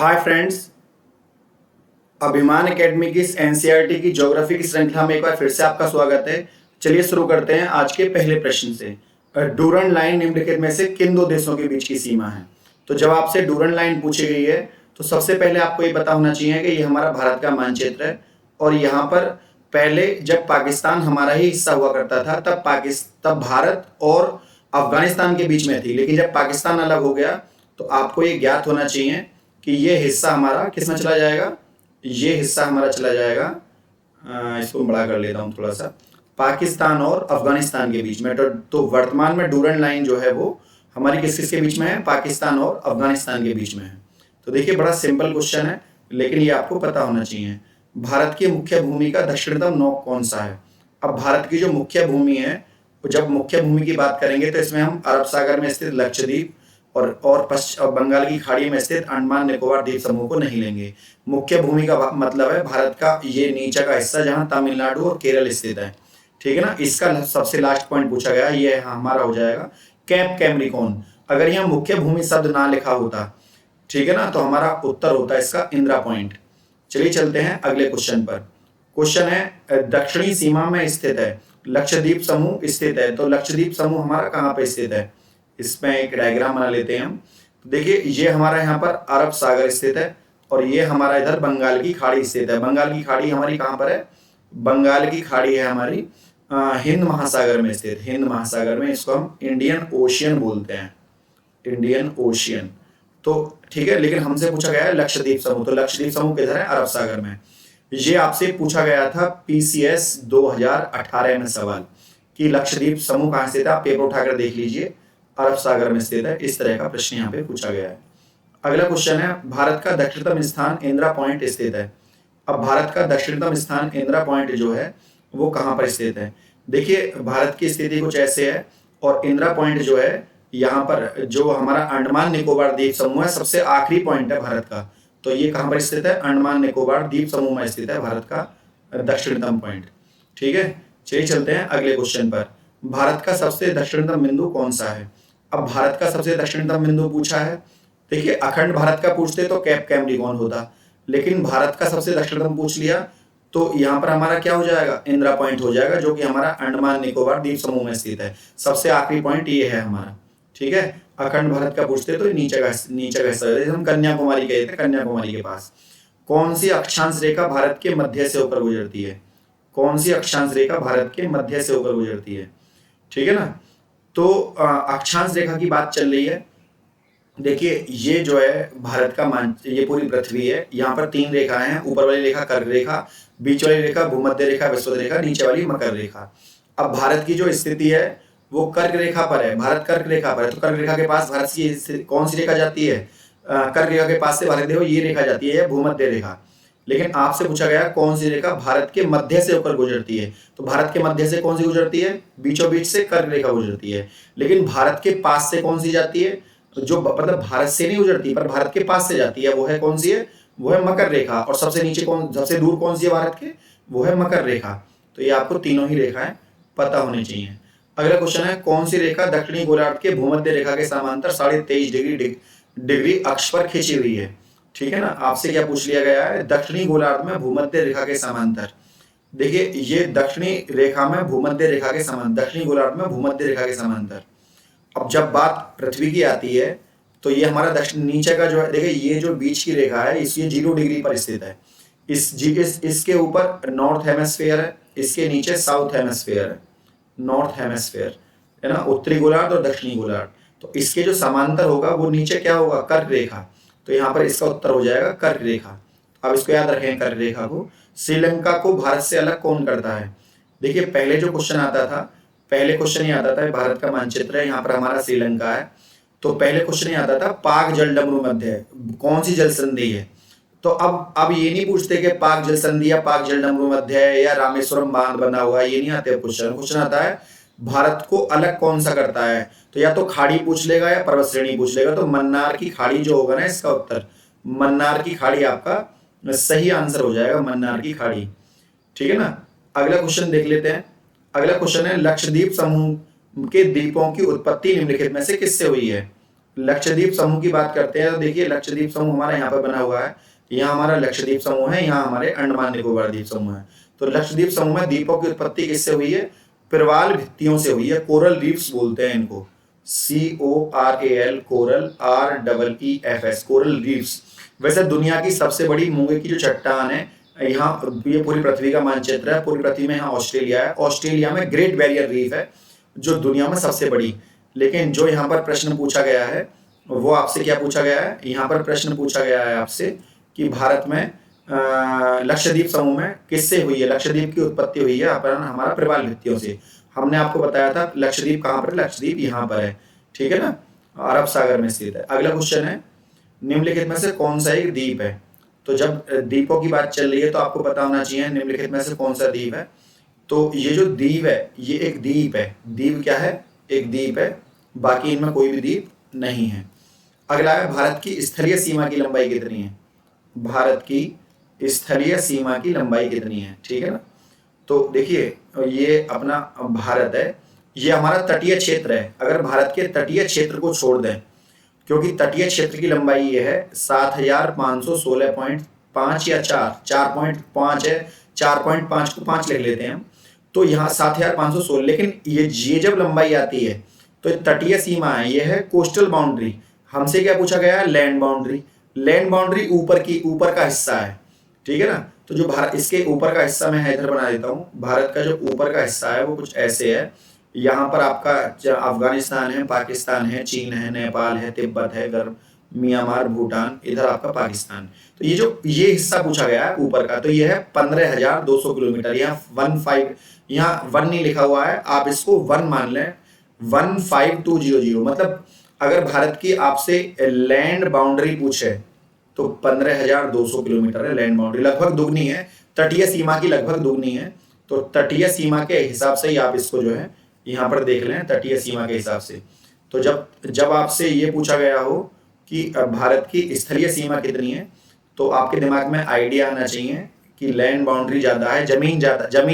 Hi friends, अभिमान academy की इस एनसीईआरटी की ज्योग्राफी की श्रृंखला में एक बार फिर से आपका स्वागत है। चलिए शुरू करते हैं आज के पहले प्रश्न से। डूरन लाइन निम्नलिखित में से किन दो देशों के बीच की सीमा है? तो जब आपसे डूरन लाइन पूछी गई है तो सबसे पहले आपको ये पता होना चाहिए कि ये हमारा भारत का मानचित्र है और यहाँ पर पहले जब पाकिस्तान हमारा ही हिस्सा हुआ करता था तब भारत और अफगानिस्तान के बीच में थी, लेकिन जब पाकिस्तान अलग हो गया तो आपको ये ज्ञात होना चाहिए कि ये हिस्सा हमारा किसमें चला जाएगा। ये हिस्सा हमारा चला जाएगा, इसको बड़ा कर लेता हूँ थोड़ा सा, पाकिस्तान और अफगानिस्तान के बीच में। तो वर्तमान में डूरन लाइन जो है वो हमारी किस किस के बीच में है? पाकिस्तान और अफगानिस्तान के बीच में है। तो देखिए बड़ा सिंपल क्वेश्चन है, लेकिन ये आपको पता होना चाहिए। भारत की मुख्य भूमि का दक्षिणतम नोक कौन सा है? अब भारत की जो मुख्य भूमि है, जब मुख्य भूमि की बात करेंगे तो इसमें हम अरब सागर में स्थित लक्षद्वीप और बंगाल की खाड़ी में स्थित अंडमान निकोबार द्वीप समूह को नहीं लेंगे। मुख्य भूमि का मतलब है भारत का ये नीचे का हिस्सा जहां तमिलनाडु और केरल स्थित है, ठीक है ना। इसका सबसे लास्ट पॉइंट पूछा गया, ये हमारा हो जाएगा कैप कैमरिकॉन। अगर यहाँ मुख्य भूमि शब्द ना लिखा होता, ठीक है ना, तो हमारा उत्तर होता है इसका इंदिरा पॉइंट। चलिए चलते हैं अगले क्वेश्चन पर। क्वेश्चन है दक्षिणी सीमा में स्थित है लक्षद्वीप समूह स्थित है। तो लक्षद्वीप समूह हमारा कहाँ पे स्थित है? इसमें एक डायग्राम बना लेते हैं हम। तो देखिए ये हमारा यहाँ पर अरब सागर स्थित है और ये हमारा इधर बंगाल की खाड़ी स्थित है। बंगाल की खाड़ी हमारी कहाँ पर है? बंगाल की खाड़ी है हमारी हिंद महासागर में स्थित। हिंद महासागर में, इसको हम इंडियन ओशियन बोलते हैं, इंडियन ओशियन। तो ठीक है, लेकिन हमसे पूछा गया है लक्षद्वीप समूह। तो लक्षद्वीप समूह किधर है? अरब सागर में। ये आपसे पूछा गया था पीसीएस 2018 में सवाल कि लक्षद्वीप समूह कहाँ स्थित है। आप पेपर उठाकर देख लीजिए, अरब सागर में स्थित है। इस तरह का प्रश्न यहाँ पे पूछा गया है। अगला क्वेश्चन है भारत का दक्षिणतम स्थान इंदिरा पॉइंट स्थित है। अब भारत का दक्षिणतम स्थान इंदिरा पॉइंट जो है वो कहाँ पर स्थित है? देखिए भारत की स्थिति कुछ ऐसे है और इंदिरा पॉइंट जो है यहाँ पर जो हमारा अंडमान निकोबार द्वीप समूह है, सबसे आखिरी पॉइंट है भारत का। तो ये कहाँ पर स्थित है? अंडमान निकोबार द्वीप समूह में स्थित है भारत का दक्षिणतम पॉइंट। ठीक है, चलिए चलते हैं अगले क्वेश्चन पर। भारत का सबसे दक्षिणतम बिंदु कौन सा है? अब भारत का सबसे दक्षिणतम बिंदु पूछा है। देखिए अखंड भारत का पूछते तो कैप कैमरिकॉन होता, लेकिन भारत का सबसे दक्षिणतम पूछ लिया तो यहाँ पर हमारा क्या हो जाएगा? इंदिरा पॉइंट हो जाएगा, जो कि हमारा अंडमान निकोबार द्वीप समूह में स्थित है। सबसे आखिरी पॉइंट ये है हमारा, ठीक है। अखंड भारत का पूछते तो नीचे का हिस्सा, जैसे हम कन्याकुमारी गए थे, कन्याकुमारी के पास कौन सी अक्षांश रेखा भारत के मध्य से होकर गुजरती है? कौन सी अक्षांश रेखा भारत के मध्य से होकर गुजरती है? ठीक है ना। तो अक्षांश रेखा की बात चल रही है। देखिए ये जो है भारत का ये पूरी पृथ्वी है। यहाँ पर तीन रेखाएं हैं, ऊपर वाली रेखा कर्क रेखा, बीच वाली रेखा भूमध्य रेखा विषुवत रेखा, नीचे वाली मकर रेखा। अब भारत की जो स्थिति है वो कर्क रेखा पर है, भारत कर्क रेखा पर है। तो कर्क रेखा के पास भारत की कौन सी रेखा जाती है? कर्क रेखा के पास से भारत देखो ये रेखा जाती है, भूमध्य रेखा। लेकिन आपसे पूछा गया कौन सी रेखा भारत के मध्य से होकर गुजरती है। तो भारत के मध्य से कौन सी गुजरती है? बीचों बीच से कर्क रेखा गुजरती है। लेकिन भारत के पास से कौन सी जाती है? जो मतलब भारत से नहीं गुजरती पर भारत के पास से जाती है, वो है कौन सी है? वो है मकर रेखा। और सबसे नीचे सबसे दूर कौन सी है भारत के? वो है मकर रेखा। तो ये आपको तीनों ही रेखाएं पता होनी चाहिए। अगला क्वेश्चन है कौन सी रेखा दक्षिणी गोलार्ध के भूमध्य रेखा के समांतर 23.5 डिग्री अक्ष पर खींची हुई है? ठीक है ना। आपसे क्या पूछ लिया गया है? दक्षिणी गोलार्ध में भूमध्य रेखा के समांतर। देखिए ये दक्षिणी रेखा में भूमध्य रेखा के समांतर, दक्षिणी गोलार्ध में भूमध्य रेखा के समांतर। अब जब बात पृथ्वी की आती है तो ये हमारा दक्षिण नीचे का जो है, देखिए ये जो बीच की रेखा है ये 0 डिग्री पर स्थित है। इसके ऊपर नॉर्थ हेमिस्फीयर है, इसके नीचे साउथ हेमिस्फीयर है, नॉर्थ हेमिस्फीयर है ना, उत्तरी गोलार्ध और दक्षिणी गोलार्ध। तो इसके जो समांतर होगा वो नीचे क्या होगा? कर्क रेखा। तो यहाँ पर इसका उत्तर हो जाएगा कर्क रेखा। अब इसको याद रखें कर्क रेखा को। श्रीलंका को भारत से अलग कौन करता है? देखिए पहले जो क्वेश्चन आता था, पहले क्वेश्चन ये आता था, भारत का मानचित्र है, यहाँ पर हमारा श्रीलंका है। तो पहले क्वेश्चन ये आता था पाक जलडमरू मध्य है, कौन सी जल संधि है? तो अब ये नहीं पूछते कि पाक जल संधि या पाक जलडमरू मध्य है या रामेश्वरम बांध बना हुआ है, ये नहीं आते क्वेश्चन आता है भारत को अलग कौन सा करता है। तो या तो खाड़ी पूछ लेगा या पर्वत श्रेणी पूछ लेगा। तो मन्नार की खाड़ी जो होगा ना, इसका उत्तर मन्नार की खाड़ी आपका सही आंसर हो जाएगा, मन्नार की खाड़ी। ठीक है ना। अगला क्वेश्चन देख लेते हैं। अगला क्वेश्चन है लक्षद्वीप समूह के द्वीपों की उत्पत्ति निम्नलिखित में से किससे हुई है? लक्षद्वीप समूह की बात करते हैं तो देखिए लक्षद्वीप समूह हमारा यहाँ पर बना हुआ है, यहाँ हमारा लक्षद्वीप समूह है, यहाँ हमारे अंडमान निकोबार द्वीप समूह है। तो लक्षद्वीप समूह में द्वीपों की उत्पत्ति किससे हुई है? प्रवाल भित्तियों से हुई है, कोरल रीफ्स बोलते हैं इनको, CORAL, coral, REEFS, coral reefs. वैसे दुनिया की सबसे बड़ी मूंगे की जो चट्टान है, यहाँ ये पूरी पृथ्वी का मानचित्र है, पूरी पृथ्वी में यहाँ ऑस्ट्रेलिया है, ऑस्ट्रेलिया में ग्रेट बैरियर रीफ है जो दुनिया में सबसे बड़ी। लेकिन जो यहाँ पर प्रश्न पूछा गया है वो आपसे क्या पूछा गया है? यहाँ पर प्रश्न पूछा गया है आपसे कि भारत में लक्षद्वीप समूह में किससे हुई है? लक्षद्वीप की उत्पत्ति हुई है हमारा प्रवाल भित्तियों से। हमने आपको बताया था लक्षद्वीप कहाँ पर है? लक्षद्वीप यहाँ पर है, ठीक है ना, अरब सागर में स्थित है। अगला क्वेश्चन है, निम्नलिखित में से कौन सा एक द्वीप है? तो जब द्वीपों की बात चल रही है तो आपको पता होना चाहिए निम्नलिखित में से कौन सा द्वीप है। तो ये जो द्वीप है ये एक द्वीप है। द्वीप क्या है? एक द्वीप है, बाकी इनमें कोई भी द्वीप नहीं है। अगला है, भारत की स्थलीय सीमा की लंबाई कितनी है? भारत की स्थलीय सीमा की लंबाई कितनी है, ठीक है ना। तो देखिए ये अपना भारत है, ये हमारा तटीय क्षेत्र है। अगर भारत के तटीय क्षेत्र को छोड़ दें, क्योंकि तटीय क्षेत्र की लंबाई ये है 7516.5 या 4.5 है, 4.5 को 5 लिख लेते हैं हम, तो यहाँ 7516। लेकिन ये जब लंबाई आती है तो तटीय सीमा है, ये है कोस्टल बाउंड्री। हमसे क्या पूछा गया है? Land boundary. लैंड बाउंड्री ऊपर का हिस्सा है, ठीक है ना। तो जो भारत, इसके ऊपर का हिस्सा मैं इधर बना देता हूँ। भारत का जो ऊपर का हिस्सा है वो कुछ ऐसे है। यहाँ पर आपका अफगानिस्तान है, पाकिस्तान है, चीन है, नेपाल है, तिब्बत है, म्यांमार, भूटान, इधर आपका पाकिस्तान। तो ये हिस्सा पूछा गया है ऊपर का, तो ये है 15,200 किलोमीटर। यहाँ 1 नहीं लिखा हुआ है, आप इसको 1 मान लें, 15200। मतलब अगर भारत की आपसे लैंड बाउंड्री पूछे तो 15,200 किलोमीटर है लैंड बाउंड्री, लगभग दुगनी है, तटीय सीमा की लगभग दुगनी है। तो तटीय सीमा के हिसाब से ही आप इसको जो है यहाँ पर देख लें, तटीय सीमा के हिसाब से। तो जब आपसे ये पूछा गया हो कि भारत की स्थलीय सीमा कितनी है, तो आपके दिमाग में आइडिया आना चाहिए कि लैंड बाउंड्री ज्यादा है, जमीन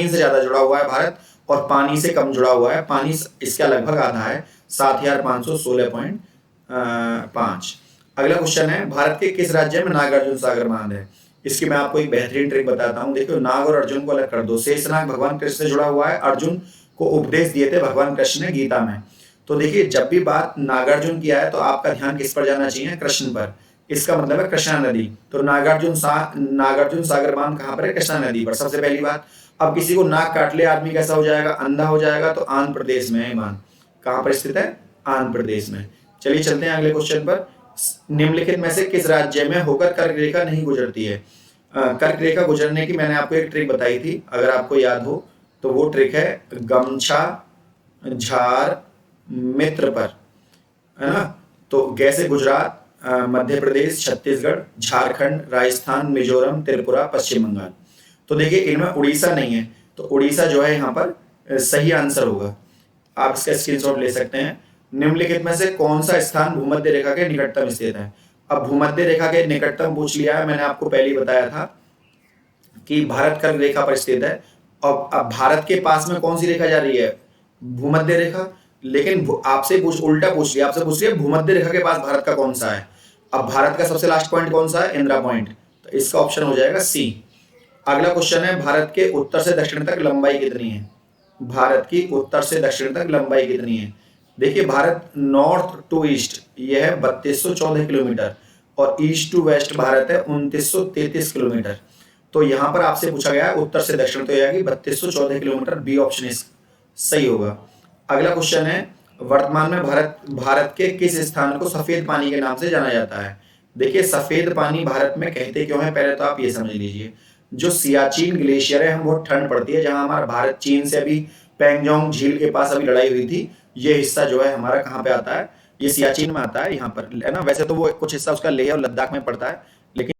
से ज्यादा जुड़ा हुआ है भारत, और पानी से कम जुड़ा हुआ है। पानी इसका लगभग आधा है, 7516.5। अगला क्वेश्चन है, भारत के किस राज्य में नागार्जुन सागर बांध है? इसकी मैं आपको एक बेहतरीन ट्रिक बताता हूँ। देखो, नाग और अर्जुन को अलग कर दो। शेषनाग भगवान कृष्ण से जुड़ा हुआ है, अर्जुन को उपदेश दिए थे भगवान कृष्ण ने गीता में। तो देखिए, जब भी बात नागार्जुन की आए तो आपका ध्यान किस पर जाना चाहिए? कृष्ण पर। इसका मतलब है कृष्णा नदी। तो नागार्जुन सागर बांध कहाँ पर है? कृष्णा नदी पर, सबसे पहली बात। अब किसी को नाक काट ले आदमी, कैसा हो जाएगा? अंधा हो जाएगा। तो आंध्र प्रदेश में है बांध। कहाँ पर स्थित है? आंध्र प्रदेश में। चलिए चलते हैं अगले क्वेश्चन पर। निम्नलिखित में से किस राज्य में होकर कर्क रेखा नहीं गुजरती है? कर्क रेखा गुजरने की मैंने आपको एक ट्रिक बताई थी, अगर आपको याद हो तो वो ट्रिक है गमछा झार मित्र पर, है ना। तो जैसे गुजरात, मध्य प्रदेश, छत्तीसगढ़, झारखंड, राजस्थान, मिजोरम, त्रिपुरा, पश्चिम बंगाल। तो देखिए इनमें उड़ीसा नहीं है, तो उड़ीसा जो है यहाँ पर सही आंसर होगा। आप इसका स्क्रीनशॉट ले सकते हैं। निम्नलिखित में से कौन सा स्थान भूमध्य रेखा के निकटतम स्थित है? अब भूमध्य रेखा के निकटतम पूछ लिया है, मैंने आपको पहले ही बताया था कि भारत कर्क रेखा पर स्थित है। अब भारत के पास में कौन सी रेखा जा रही है? भूमध्य रेखा। लेकिन आपसे उल्टा पूछ लिया, आपसे पूछ लिया भूमध्य रेखा के पास भारत का कौन सा है। अब भारत का सबसे लास्ट पॉइंट कौन सा है? इंदिरा पॉइंट। तो इसका ऑप्शन हो जाएगा सी। अगला क्वेश्चन है, भारत के उत्तर से दक्षिण तक लंबाई कितनी है? भारत की उत्तर से दक्षिण तक लंबाई कितनी है? देखिए, भारत नॉर्थ टू ईस्ट ये है 3214 किलोमीटर, और ईस्ट टू वेस्ट भारत है 2933 किलोमीटर। तो यहाँ पर आपसे पूछा गया है उत्तर से दक्षिण, तो यह 3214 किलोमीटर, बी ऑप्शन सही होगा। अगला क्वेश्चन है, वर्तमान में भारत के किस स्थान को सफेद पानी के नाम से जाना जाता है? देखिए, सफेद पानी भारत में कहते क्यों है, पहले तो आप ये समझ लीजिए। जो सियाचिन ग्लेशियर है, हम बहुत ठंड पड़ती है, जहां हमारा भारत चीन से अभी पैंगोंग झील के पास अभी लड़ाई हुई थी, ये हिस्सा जो है हमारा कहाँ पे आता है? ये सियाचिन में आता है, यहाँ पर, है ना। वैसे तो वो कुछ हिस्सा उसका लेह और लद्दाख में पड़ता है, लेकिन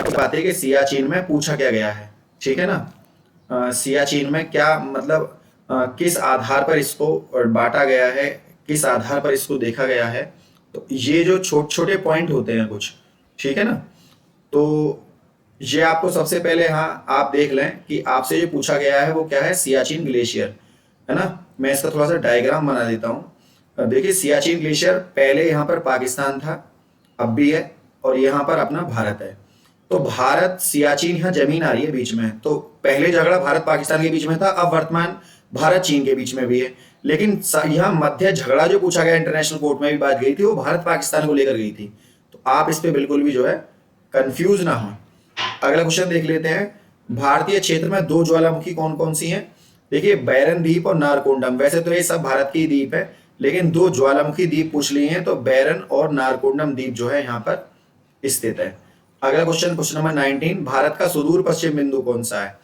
बात है कि सियाचिन में पूछा क्या गया है, ठीक है ना। सियाचिन में क्या मतलब किस आधार पर इसको बांटा गया है, किस आधार पर इसको देखा गया है। तो ये जो छोटे छोटे पॉइंट होते हैं कुछ, ठीक है ना। तो ये आपको सबसे पहले, हाँ आप देख लें कि आपसे जो पूछा गया है वो क्या है, सियाचिन ग्लेशियर, है ना। मैं इसका थोड़ा सा डायग्राम बना देता हूँ। देखिए सियाचिन ग्लेशियर पहले यहाँ पर पाकिस्तान था, अब भी है, और यहाँ पर अपना भारत है। तो भारत सियाचिन, यहाँ जमीन आ रही है बीच में, तो पहले झगड़ा भारत पाकिस्तान के बीच में था, अब वर्तमान भारत चीन के बीच में भी है। लेकिन यहाँ मध्य झगड़ा जो पूछा गया इंटरनेशनल कोर्ट में भी बात गई थी, वो भारत पाकिस्तान को लेकर गई थी। तो आप इस पे बिल्कुल भी जो है कंफ्यूज ना हो। अगला क्वेश्चन देख लेते हैं। भारतीय क्षेत्र में दो ज्वालामुखी कौन कौन सी हैं। देखिए बैरन द्वीप और नारकोंडम, वैसे तो ये सब भारत की द्वीप है, लेकिन दो ज्वालामुखी द्वीप पूछ लिए हैं, तो बैरन और नारकोंडम द्वीप जो है यहाँ पर स्थित है। अगला क्वेश्चन, क्वेश्चन नंबर 19, भारत का सुदूर पश्चिम बिंदु कौन सा है।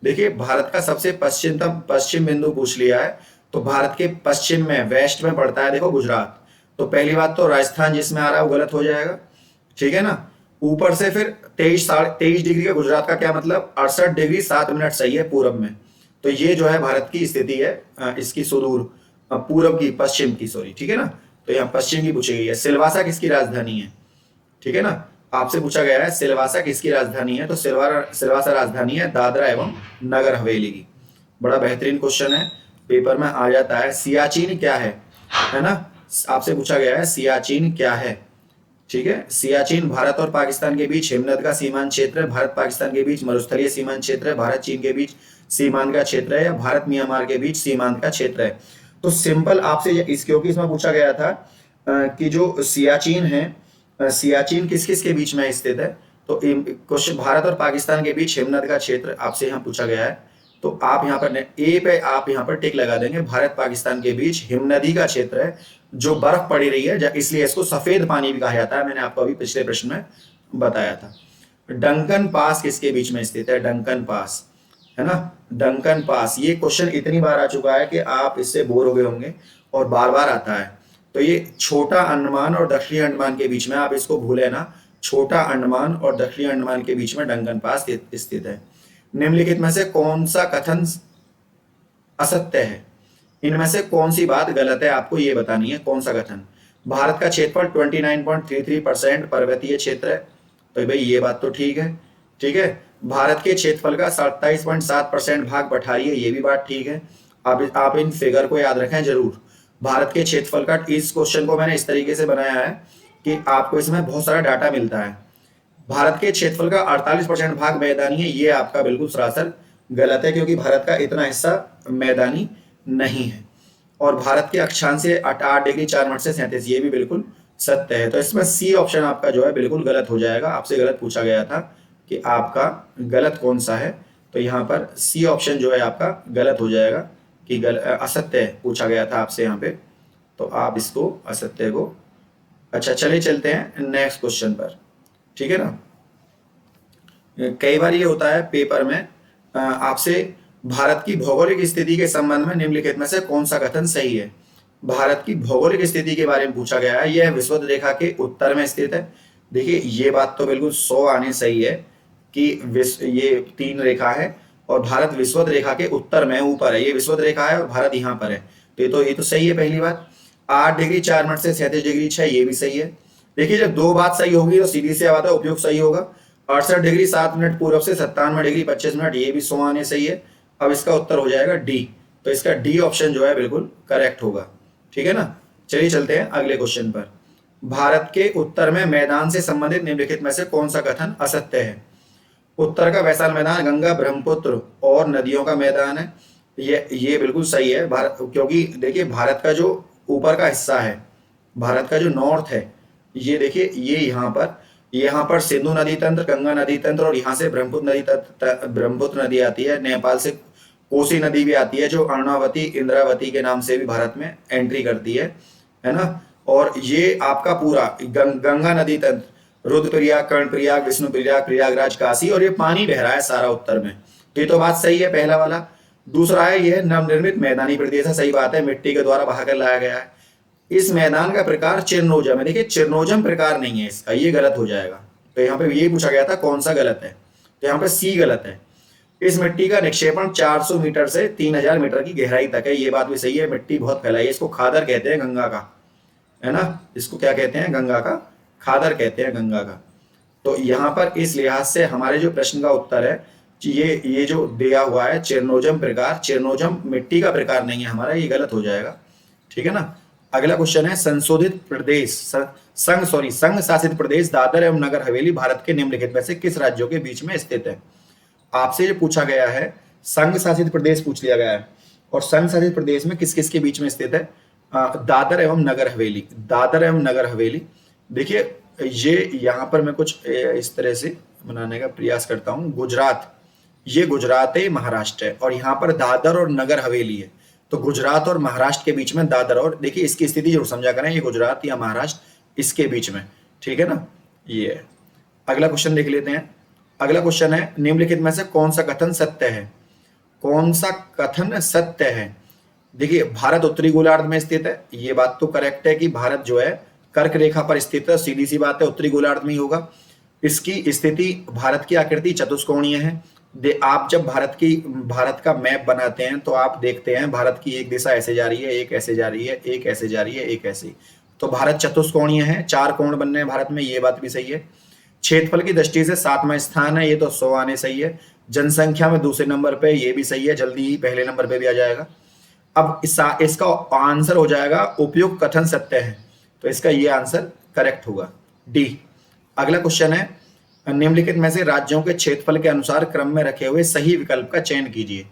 देखिए भारत का सबसे पश्चिमतम पश्चिम बिंदु पूछ लिया है, तो भारत के पश्चिम में वेस्ट में पड़ता है, देखो गुजरात। तो पहली बात तो राजस्थान जिसमें आ रहा है वो गलत हो जाएगा, ठीक है ना। ऊपर से फिर 23 डिग्री का गुजरात का क्या मतलब, 68 डिग्री 7 मिनट सही है पूरब में। तो ये जो है भारत की स्थिति है, इसकी सुदूर पूरब की, पश्चिम की सॉरी, ठीक है ना। तो यहाँ पश्चिम की पूछी गई है। सिलवासा किसकी राजधानी है, ठीक है ना। आपसे पूछा गया है सिलवासा किसकी राजधानी है, तो सिलवासा राजधानी है दादरा एवं नगर हवेली की। बड़ा बेहतरीन क्वेश्चन है, पेपर में आ जाता है। सियाचिन क्या है ना, आपसे पूछा गया है सियाचिन क्या है, ठीक है। सियाचिन भारत और पाकिस्तान के बीच हिमनद का सीमांत क्षेत्र है, भारत पाकिस्तान के बीच मरुस्थलीय सीमांत क्षेत्र है, भारत चीन के बीच सीमांत का क्षेत्र है, या भारत म्यांमार के बीच सीमांत का क्षेत्र है। तो सिंपल आपसे इस, क्योंकि इसमें पूछा गया था कि जो सियाचिन है, सियाचिन किस किस के बीच में स्थित है, तो क्वेश्चन भारत और पाकिस्तान के बीच हिमनद का क्षेत्र आपसे यहाँ पूछा गया है। तो आप यहाँ पर ए पे आप यहाँ पर टिक लगा देंगे, भारत पाकिस्तान के बीच हिमनदी का क्षेत्र है, जो बर्फ पड़ी रही है, इसलिए इसको सफेद पानी भी कहा जाता है, मैंने आपको अभी पिछले प्रश्न में बताया था। डंकन पास किसके बीच में स्थित है, डंकन पास, है ना। डंकन पास, ये क्वेश्चन इतनी बार आ चुका है कि आप इससे बोर हो गए होंगे, और बार बार आता है। तो ये छोटा अंडमान और दक्षिणी अंडमान के बीच में, आप इसको भूले ना, छोटा अंडमान और दक्षिणी अंडमान के बीच में डंकन पास स्थित है। निम्नलिखित में से कौन सा कथन असत्य है, इनमें से कौन सी बात गलत है, आपको ये बतानी है कौन सा कथन। भारत का क्षेत्रफल 29.33% पर्वतीय क्षेत्र है, तो भाई ये बात तो ठीक है, ठीक है। भारत के क्षेत्रफल का 27.7% भाग पठारी है, ये भी बात ठीक है। आप इन फिगर को याद रखें जरूर। भारत के क्षेत्रफल का, इस क्वेश्चन को मैंने इस तरीके से बनाया है कि आपको इसमें बहुत सारा डाटा मिलता है। भारत के क्षेत्रफल का 48% भाग मैदानी है, ये आपका बिल्कुल सरासर गलत है, क्योंकि भारत का इतना हिस्सा मैदानी नहीं है। और भारत के अक्षांश से 8 डिग्री 4 मिनट से 37, ये भी बिल्कुल सत्य है। तो इसमें सी ऑप्शन आपका जो है बिल्कुल गलत हो जाएगा। आपसे गलत पूछा गया था कि आपका गलत कौन सा है, तो यहाँ पर सी ऑप्शन जो है आपका गलत हो जाएगा कि असत्य पूछा गया था आपसे यहाँ पे, तो आप इसको असत्य को, अच्छा चलिए चलते हैं नेक्स्ट क्वेश्चन पर, ठीक है ना। कई बार ये होता है पेपर में आपसे भारत की भौगोलिक स्थिति के संबंध में निम्नलिखित में से कौन सा कथन सही है। भारत की भौगोलिक स्थिति के बारे में पूछा गया है, यह विषुवत रेखा के उत्तर में स्थित है। देखिए ये बात तो बिल्कुल 100 आने सही है कि ये 3 रेखा है, और भारत विषुवत रेखा के उत्तर में ऊपर है, ये विषुवत रेखा है और भारत यहाँ पर है, तो ये तो सही है पहली बात। 8 डिग्री 4 मिनट से 37 डिग्री 6, ये भी सही है। देखिए जब दो बात सही होगी तो सीधी सी बात है उपयोग सही होगा। 68 डिग्री 7 मिनट पूर्व से 97 डिग्री 25 मिनट, ये भी 100 आने सही है। अब इसका उत्तर हो जाएगा डी, तो इसका डी ऑप्शन जो है बिल्कुल करेक्ट होगा, ठीक है ना। चलिए चलते हैं अगले क्वेश्चन पर। भारत के उत्तर में मैदान से संबंधित निम्नलिखित में से कौन सा कथन असत्य है। उत्तर का वैशाल मैदान गंगा ब्रह्मपुत्र और नदियों का मैदान है, ये बिल्कुल सही है। भारत, क्योंकि देखिए भारत का जो ऊपर का हिस्सा है, भारत का जो नॉर्थ है, ये देखिए ये यहाँ पर सिंधु नदी तंत्र, गंगा नदी तंत्र, और यहाँ से ब्रह्मपुत्र नदी आती है। नेपाल से कोसी नदी भी आती है, जो अर्णावती इंद्रावती के नाम से भी भारत में एंट्री करती है ना। और ये आपका पूरा गंगा नदी तंत्र, रुद्रप्रयाग, कर्णप्रयाग, विष्णुप्रयाग, प्रयागराज, काशी, और ये पानी बह रहा है सारा उत्तर में, तो ये तो बात सही है पहला वाला। दूसरा है यह नवनिर्मित मैदानी प्रदेश है, सही बात है, मिट्टी के द्वारा बहाकर लाया गया है। इस मैदान का प्रकार चिरनोजम है, देखिए चिरनोजम प्रकार नहीं है इसका, ये गलत हो जाएगा, तो यहाँ पे ये पूछा गया था कौन सा गलत है, तो यहाँ पे सी गलत है। इस मिट्टी का निक्षेपण 400 मीटर से 3000 मीटर की गहराई तक है, ये बात भी सही है, मिट्टी बहुत फैलाई है, इसको खादर कहते हैं गंगा का, है ना, इसको क्या कहते हैं, गंगा का खादर कहते हैं, गंगा का। तो यहाँ पर इस लिहाज से हमारे जो प्रश्न का उत्तर है ये जो दिया हुआ है चेरनोजम प्रकार, चेरनोजम मिट्टी का प्रकार नहीं है हमारा, ये गलत हो जाएगा, ठीक है ना। अगला क्वेश्चन है संशोधित प्रदेश संघ शासित प्रदेश दादर एवं नगर हवेली भारत के निम्नलिखित में से किस राज्यों के बीच में स्थित है। आपसे जो पूछा गया है संघ शासित प्रदेश पूछ लिया गया है, और संघ शासित प्रदेश में किस किस के बीच में स्थित है, दादर एवं नगर हवेली, दादर एवं नगर हवेली। देखिए ये यहाँ पर मैं कुछ इस तरह से बनाने का प्रयास करता हूँ, गुजरात, ये गुजरात है, महाराष्ट्र है, और यहाँ पर दादर और नगर हवेली है, तो गुजरात और महाराष्ट्र के बीच में दादर, और देखिए इसकी स्थिति जरूर समझा करें, ये गुजरात या महाराष्ट्र इसके बीच में, ठीक है ना, ये है। अगला क्वेश्चन देख लेते हैं। अगला क्वेश्चन है निम्नलिखित में से कौन सा कथन सत्य है, कौन सा कथन सत्य है। देखिए भारत उत्तरी गोलार्ध में स्थित है, ये बात तो करेक्ट है कि भारत जो है कर्क रेखा पर स्थित है, सीधी सी बात है उत्तरी गोलार्ध में ही होगा। इसकी स्थिति, भारत की आकृति चतुष्कोणीय है। आप जब भारत का मैप बनाते हैं तो आप देखते हैं भारत की एक दिशा ऐसे जा रही है, एक ऐसे जा रही है, एक ऐसे जा रही है, एक ऐसे, तो भारत चतुष्कोणीय है, 4 कोण बन रहे हैं भारत में, ये बात भी सही है। क्षेत्रफल की दृष्टि से 7वां स्थान है, ये तो 100 आने सही है। जनसंख्या में दूसरे नंबर पे, ये भी सही है, जल्दी ही पहले नंबर पे भी आ जाएगा। अब इसका आंसर हो जाएगा उपयुक्त कथन सत्य है, तो इसका ये आंसर करेक्ट होगा, डी। अगला क्वेश्चन है निम्नलिखित में से राज्यों के क्षेत्रफल के अनुसार क्रम में रखे हुए सही विकल्प का चयन कीजिए,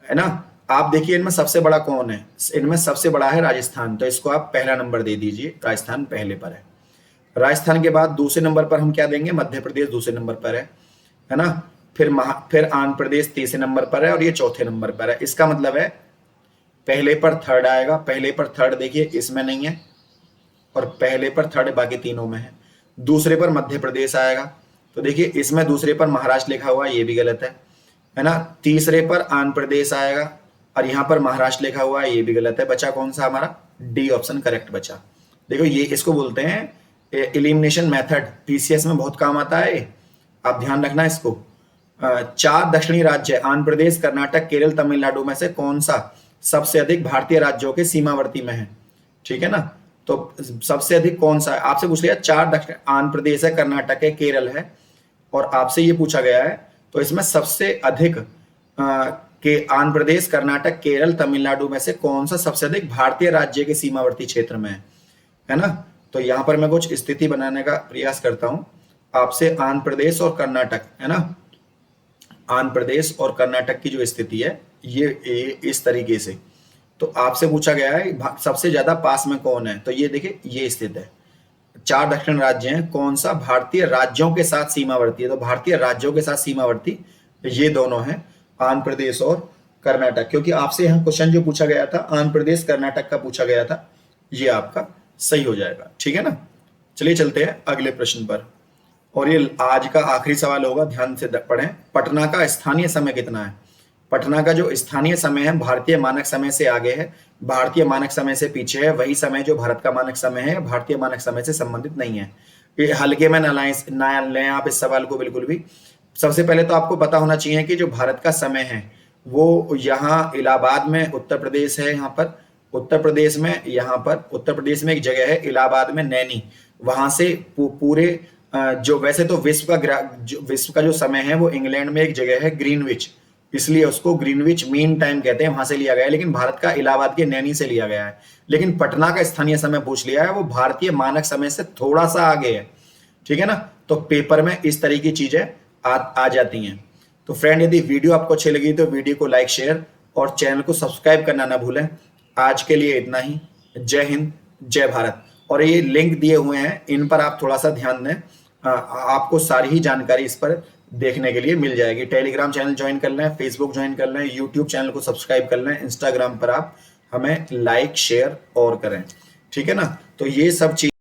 है ना। आप देखिए इनमें सबसे बड़ा कौन है, इनमें सबसे बड़ा है राजस्थान, तो इसको आप पहला नंबर दे दीजिए, राजस्थान पहले पर है। राजस्थान के बाद दूसरे नंबर पर हम क्या देंगे, मध्य प्रदेश दूसरे नंबर पर है ना। फिर आंध्र प्रदेश तीसरे नंबर पर है, और ये चौथे नंबर पर है। इसका मतलब है पहले पर थर्ड आएगा, पहले पर थर्ड देखिए इसमें नहीं है, और पहले पर थर्ड बाकी तीनों में है। दूसरे पर मध्य प्रदेश आएगा, तो देखिए इसमें दूसरे पर महाराष्ट्र लिखा हुआ है, ये भी गलत है ना। तीसरे पर आंध्र प्रदेश आएगा, और यहाँ पर महाराष्ट्र लिखा हुआ है, ये भी गलत है। बचा कौन सा हमारा, डी ऑप्शन करेक्ट बचा। देखो ये इसको बोलते हैं एलिमिनेशन मेथड, पीसीएस में बहुत काम आता है, आप ध्यान रखना इसको। 4 दक्षिणी राज्य आंध्र प्रदेश, कर्नाटक, केरल, तमिलनाडु में से कौन सा सबसे अधिक भारतीय राज्यों के सीमावर्ती में है, ठीक है ना। तो सबसे अधिक कौन सा है, आपसे पूछ लिया 4 दक्षिण, आंध्र प्रदेश है, कर्नाटक है, केरल है, और आपसे ये पूछा गया है, तो इसमें सबसे अधिक के आंध्र प्रदेश, कर्नाटक, केरल, तमिलनाडु में से कौन सा सबसे अधिक भारतीय राज्य के सीमावर्ती क्षेत्र में है ना। तो यहाँ पर मैं कुछ स्थिति बनाने का प्रयास करता हूं आपसे, आंध्र प्रदेश और कर्नाटक, है ना, आंध्र प्रदेश और कर्नाटक की जो स्थिति है ये इस तरीके से। तो आपसे पूछा गया है सबसे ज्यादा पास में कौन है, तो ये देखिए ये स्थित है, 4 दक्षिण राज्य हैं, कौन सा भारतीय राज्यों के साथ सीमावर्ती है, तो भारतीय राज्यों के साथ सीमावर्ती ये दोनों हैं, आंध्र प्रदेश और कर्नाटक। क्योंकि आपसे यहाँ क्वेश्चन जो पूछा गया था आंध्र प्रदेश कर्नाटक का पूछा गया था, ये आपका सही हो जाएगा, ठीक है ना। चलिए चलते हैं अगले प्रश्न पर, और ये आज का आखिरी सवाल होगा, ध्यान से पढ़ें। पटना का स्थानीय समय कितना है। पटना का जो स्थानीय समय है भारतीय मानक समय से आगे है, भारतीय मानक समय से पीछे है, वही समय जो भारत का मानक समय है भारतीय मानक समय से संबंधित नहीं है। ये हल्के में ना लें आप इस सवाल को बिल्कुल भी। सबसे पहले तो आपको पता होना चाहिए कि जो भारत का समय है वो यहाँ इलाहाबाद में उत्तर प्रदेश है, यहाँ पर उत्तर प्रदेश में, यहाँ पर उत्तर प्रदेश में एक जगह है इलाहाबाद में नैनी, वहां से पूरे जो वैसे तो विश्व का जो समय है वो इंग्लैंड में एक जगह है ग्रीनविच, इसलिए उसको ग्रीनविच मीन टाइम कहते हैं, वहां से लिया गया है, लेकिन भारत का इलाहाबाद के नैनी से लिया गया है। लेकिन पटना का स्थानीय समय पूछ लिया है, वो भारतीय मानक समय से थोड़ा सा आगे है, ठीक है ना। तो पेपर में इस तरह की चीजें आ जाती हैं। तो फ्रेंड यदि वीडियो आपको अच्छी लगी तो वीडियो को लाइक शेयर और चैनल को सब्सक्राइब करना ना भूलें। आज के लिए इतना ही, जय हिंद जय भारत। और ये लिंक दिए हुए हैं, इन पर आप थोड़ा सा ध्यान दें, आपको सारी ही जानकारी इस पर देखने के लिए मिल जाएगी। टेलीग्राम चैनल ज्वाइन कर लें, फेसबुक ज्वाइन कर लें, यूट्यूब चैनल को सब्सक्राइब कर लें, इंस्टाग्राम पर आप हमें लाइक शेयर और करें, ठीक है ना। तो ये सब चीज